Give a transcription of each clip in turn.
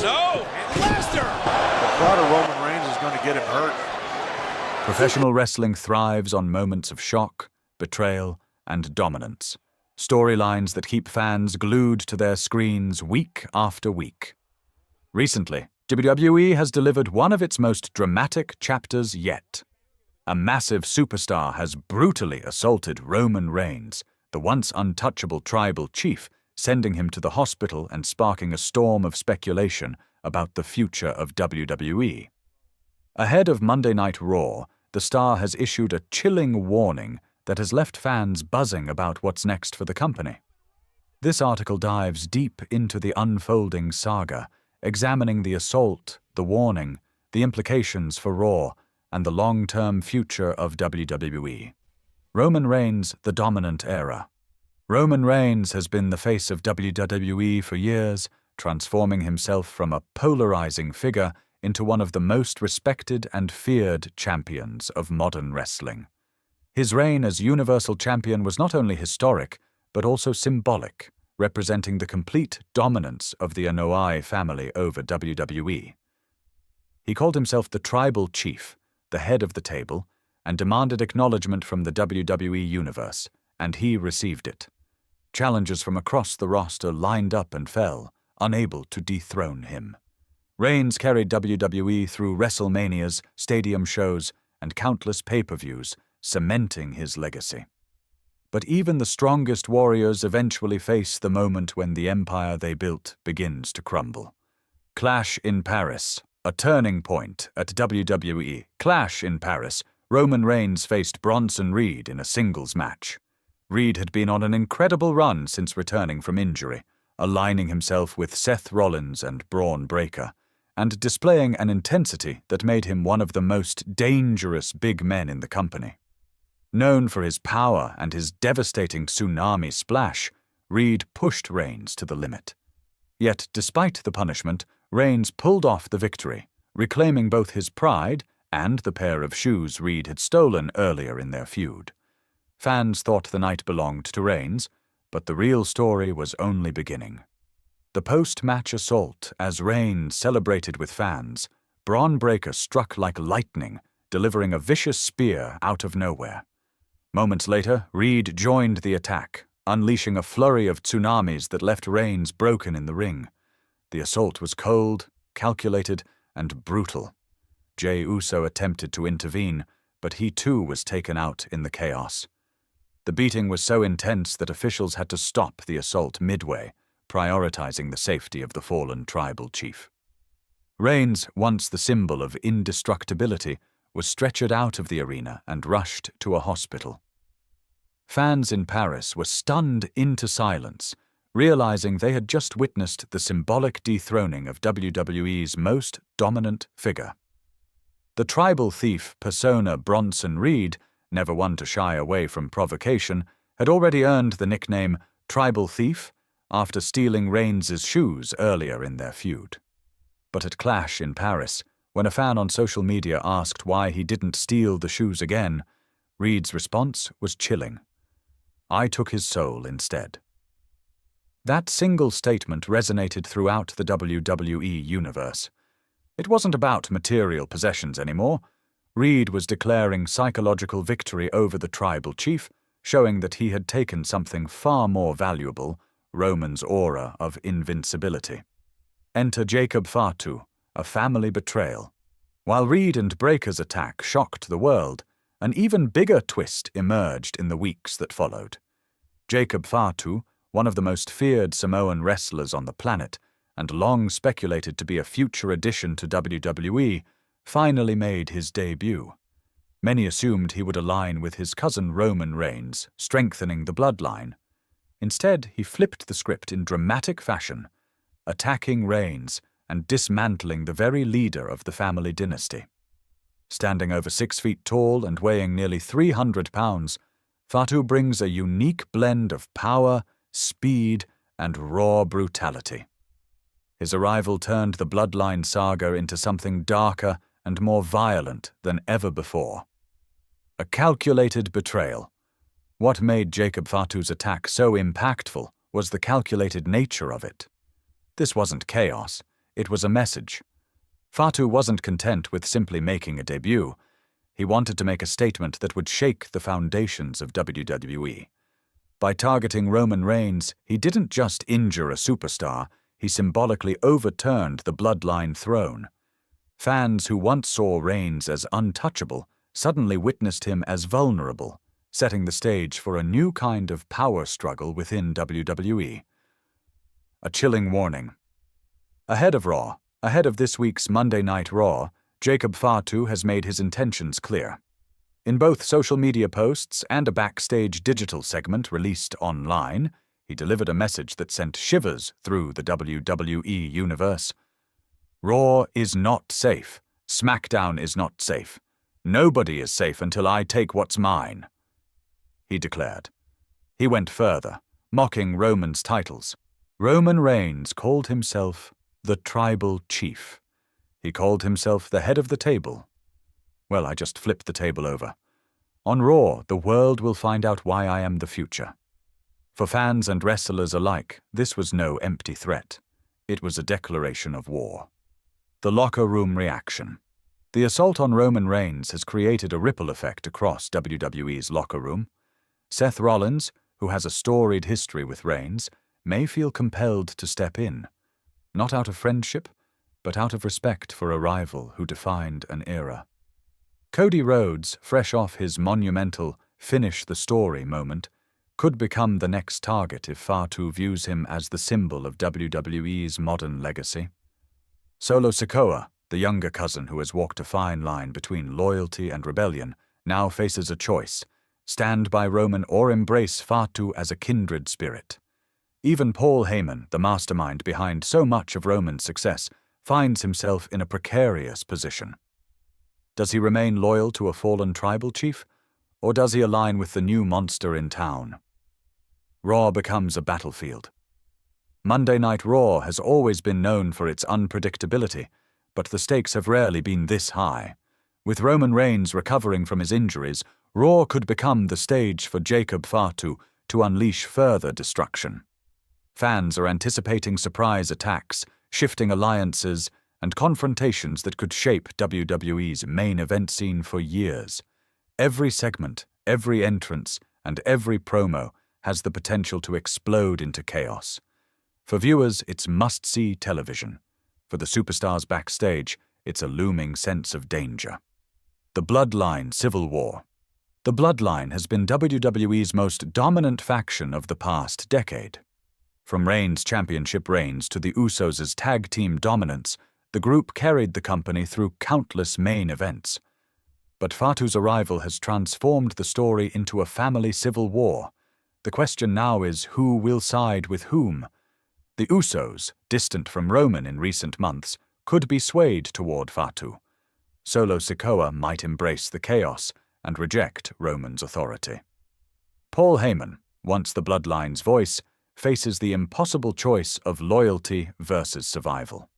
No, and Lesnar! The thought of Roman Reigns is going to get him hurt. Professional wrestling thrives on moments of shock, betrayal, and dominance. Storylines that keep fans glued to their screens week after week. Recently, WWE has delivered one of its most dramatic chapters yet. A massive superstar has brutally assaulted Roman Reigns, the once untouchable tribal chief, sending him to the hospital and sparking a storm of speculation about the future of WWE. Ahead of Monday Night Raw, the star has issued a chilling warning that has left fans buzzing about what's next for the company. This article dives deep into the unfolding saga, examining the assault, the warning, the implications for Raw, and the long-term future of WWE. Roman Reigns, the dominant era. Roman Reigns has been the face of WWE for years, transforming himself from a polarizing figure into one of the most respected and feared champions of modern wrestling. His reign as Universal Champion was not only historic, but also symbolic, representing the complete dominance of the Anoa'i family over WWE. He called himself the Tribal Chief, the head of the table, and demanded acknowledgement from the WWE Universe, and he received it. Challengers from across the roster lined up and fell, unable to dethrone him. Reigns carried WWE through WrestleManias, stadium shows, and countless pay-per-views, cementing his legacy. But even the strongest warriors eventually face the moment when the empire they built begins to crumble. Clash in Paris, a turning point at WWE. Clash in Paris, Roman Reigns faced Bronson Reed in a singles match. Reed had been on an incredible run since returning from injury, aligning himself with Seth Rollins and Braun Breaker, and displaying an intensity that made him one of the most dangerous big men in the company. Known for his power and his devastating tsunami splash, Reed pushed Reigns to the limit. Yet, despite the punishment, Reigns pulled off the victory, reclaiming both his pride and the pair of shoes Reed had stolen earlier in their feud. Fans thought the night belonged to Reigns, but the real story was only beginning. The post-match assault, as Reigns celebrated with fans, Braun Breaker struck like lightning, delivering a vicious spear out of nowhere. Moments later, Reed joined the attack, unleashing a flurry of tsunamis that left Reigns broken in the ring. The assault was cold, calculated, and brutal. Jey Uso attempted to intervene, but he too was taken out in the chaos. The beating was so intense that officials had to stop the assault midway, prioritizing the safety of the fallen tribal chief. Reigns, once the symbol of indestructibility, was stretchered out of the arena and rushed to a hospital. Fans in Paris were stunned into silence, realizing they had just witnessed the symbolic dethroning of WWE's most dominant figure. The tribal thief persona Bronson Reed, never one to shy away from provocation, had already earned the nickname Tribal Thief after stealing Reigns' shoes earlier in their feud. But at Clash in Paris, when a fan on social media asked why he didn't steal the shoes again, Reed's response was chilling. "I took his soul instead." That single statement resonated throughout the WWE Universe. It wasn't about material possessions anymore. Reed was declaring psychological victory over the tribal chief, showing that he had taken something far more valuable, Roman's aura of invincibility. Enter Jacob Fatu, a family betrayal. While Reed and Breaker's attack shocked the world, an even bigger twist emerged in the weeks that followed. Jacob Fatu, one of the most feared Samoan wrestlers on the planet, and long speculated to be a future addition to WWE, finally made his debut. Many assumed he would align with his cousin Roman Reigns, strengthening the bloodline. Instead, he flipped the script in dramatic fashion, attacking Reigns and dismantling the very leader of the family dynasty. Standing over 6 feet tall and weighing nearly 300 pounds, Fatu brings a unique blend of power, speed, and raw brutality. His arrival turned the Bloodline saga into something darker and more violent than ever before. A calculated betrayal. What made Jacob Fatu's attack so impactful was the calculated nature of it. This wasn't chaos. It was a message. Fatu wasn't content with simply making a debut. He wanted to make a statement that would shake the foundations of WWE. By targeting Roman Reigns, he didn't just injure a superstar, he symbolically overturned the Bloodline throne. Fans who once saw Reigns as untouchable suddenly witnessed him as vulnerable, setting the stage for a new kind of power struggle within WWE. A chilling warning. Ahead of this week's Monday Night Raw, Jacob Fatu has made his intentions clear. In both social media posts and a backstage digital segment released online, he delivered a message that sent shivers through the WWE Universe. Raw is not safe. SmackDown is not safe. Nobody is safe until I take what's mine, he declared. He went further, mocking Roman's titles. Roman Reigns called himself the Tribal Chief. He called himself the head of the table. Well, I just flipped the table over. On Raw, the world will find out why I am the future. For fans and wrestlers alike, this was no empty threat. It was a declaration of war. The locker room reaction. The assault on Roman Reigns has created a ripple effect across WWE's locker room. Seth Rollins, who has a storied history with Reigns, may feel compelled to step in, not out of friendship, but out of respect for a rival who defined an era. Cody Rhodes, fresh off his monumental finish the story moment, could become the next target if Fatu views him as the symbol of WWE's modern legacy. Solo Sikoa, the younger cousin who has walked a fine line between loyalty and rebellion, now faces a choice: stand by Roman or embrace Fatu as a kindred spirit. Even Paul Heyman, the mastermind behind so much of Roman's success, finds himself in a precarious position. Does he remain loyal to a fallen tribal chief, or does he align with the new monster in town? Raw becomes a battlefield. Monday Night Raw has always been known for its unpredictability, but the stakes have rarely been this high. With Roman Reigns recovering from his injuries, Raw could become the stage for Jacob Fatu to unleash further destruction. Fans are anticipating surprise attacks, shifting alliances, and confrontations that could shape WWE's main event scene for years. Every segment, every entrance, and every promo has the potential to explode into chaos. For viewers, it's must-see television. For the superstars backstage, it's a looming sense of danger. The Bloodline Civil War. The Bloodline has been WWE's most dominant faction of the past decade. From Reigns' championship reigns to the Usos' tag team dominance, the group carried the company through countless main events. But Fatu's arrival has transformed the story into a family civil war. The question now is, who will side with whom? The Usos, distant from Roman in recent months, could be swayed toward Fatu. Solo Sikoa might embrace the chaos and reject Roman's authority. Paul Heyman, once the Bloodline's voice, faces the impossible choice of loyalty versus survival.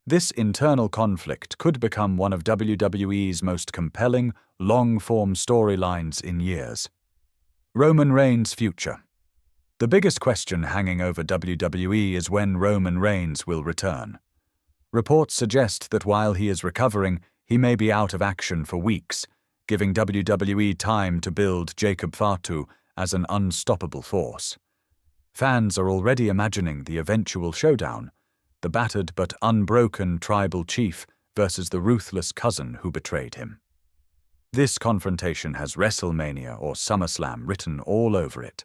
This internal conflict could become one of WWE's most compelling, long-form storylines in years. Roman Reigns' future. The biggest question hanging over WWE is when Roman Reigns will return. Reports suggest that while he is recovering, he may be out of action for weeks, giving WWE time to build Jacob Fatu as an unstoppable force. Fans are already imagining the eventual showdown, the battered but unbroken tribal chief versus the ruthless cousin who betrayed him. This confrontation has WrestleMania or SummerSlam written all over it,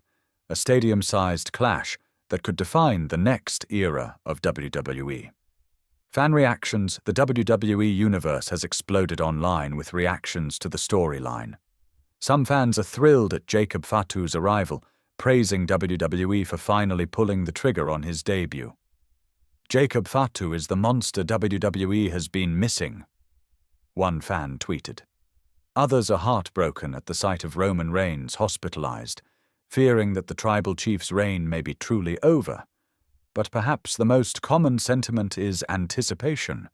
a stadium-sized clash that could define the next era of WWE. Fan reactions. The WWE Universe has exploded online with reactions to the storyline. Some fans are thrilled at Jacob Fatu's arrival, praising WWE for finally pulling the trigger on his debut. Jacob Fatu is the monster WWE has been missing, one fan tweeted. Others are heartbroken at the sight of Roman Reigns hospitalized, fearing that the tribal chief's reign may be truly over. But perhaps the most common sentiment is anticipation.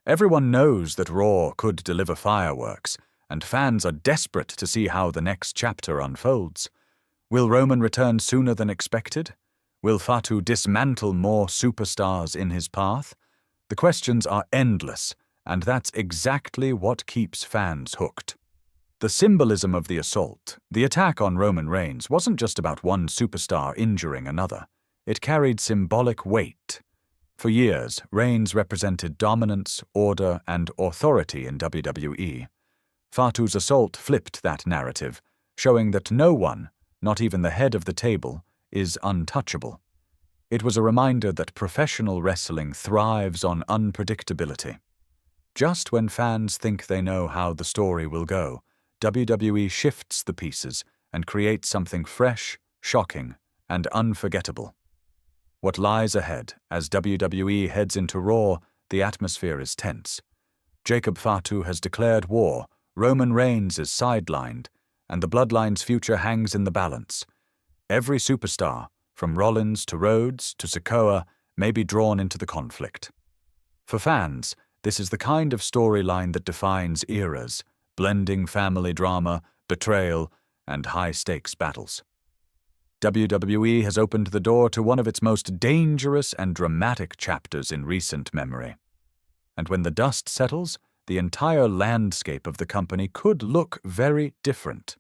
Everyone knows that Raw could deliver fireworks, and fans are desperate to see how the next chapter unfolds. Will Roman return sooner than expected? Will Fatu dismantle more superstars in his path? The questions are endless, and that's exactly what keeps fans hooked. The symbolism of the assault, the attack on Roman Reigns, wasn't just about one superstar injuring another. It carried symbolic weight. For years, Reigns represented dominance, order, and authority in WWE. Fatu's assault flipped that narrative, showing that no one, not even the head of the table, is untouchable. It was a reminder that professional wrestling thrives on unpredictability. Just when fans think they know how the story will go, WWE shifts the pieces and creates something fresh, shocking, and unforgettable. What lies ahead as WWE heads into Raw, the atmosphere is tense. Jacob Fatu has declared war, Roman Reigns is sidelined, and the Bloodline's future hangs in the balance. Every superstar, from Rollins to Rhodes to Sikoa, may be drawn into the conflict. For fans, this is the kind of storyline that defines eras, blending family drama, betrayal, and high-stakes battles. WWE has opened the door to one of its most dangerous and dramatic chapters in recent memory. And when the dust settles, the entire landscape of the company could look very different.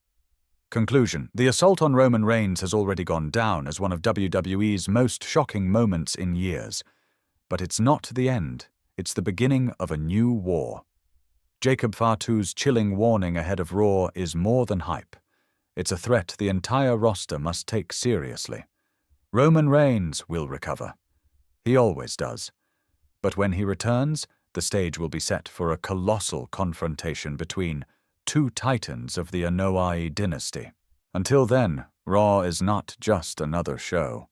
Conclusion: the assault on Roman Reigns has already gone down as one of WWE's most shocking moments in years. But it's not the end. It's the beginning of a new war. Jacob Fatu's chilling warning ahead of Raw is more than hype. It's a threat the entire roster must take seriously. Roman Reigns will recover. He always does. But when he returns, the stage will be set for a colossal confrontation between two titans of the Anoa'i dynasty. Until then, Raw is not just another show.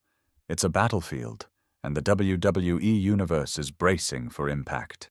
It's a battlefield, and the WWE Universe is bracing for impact.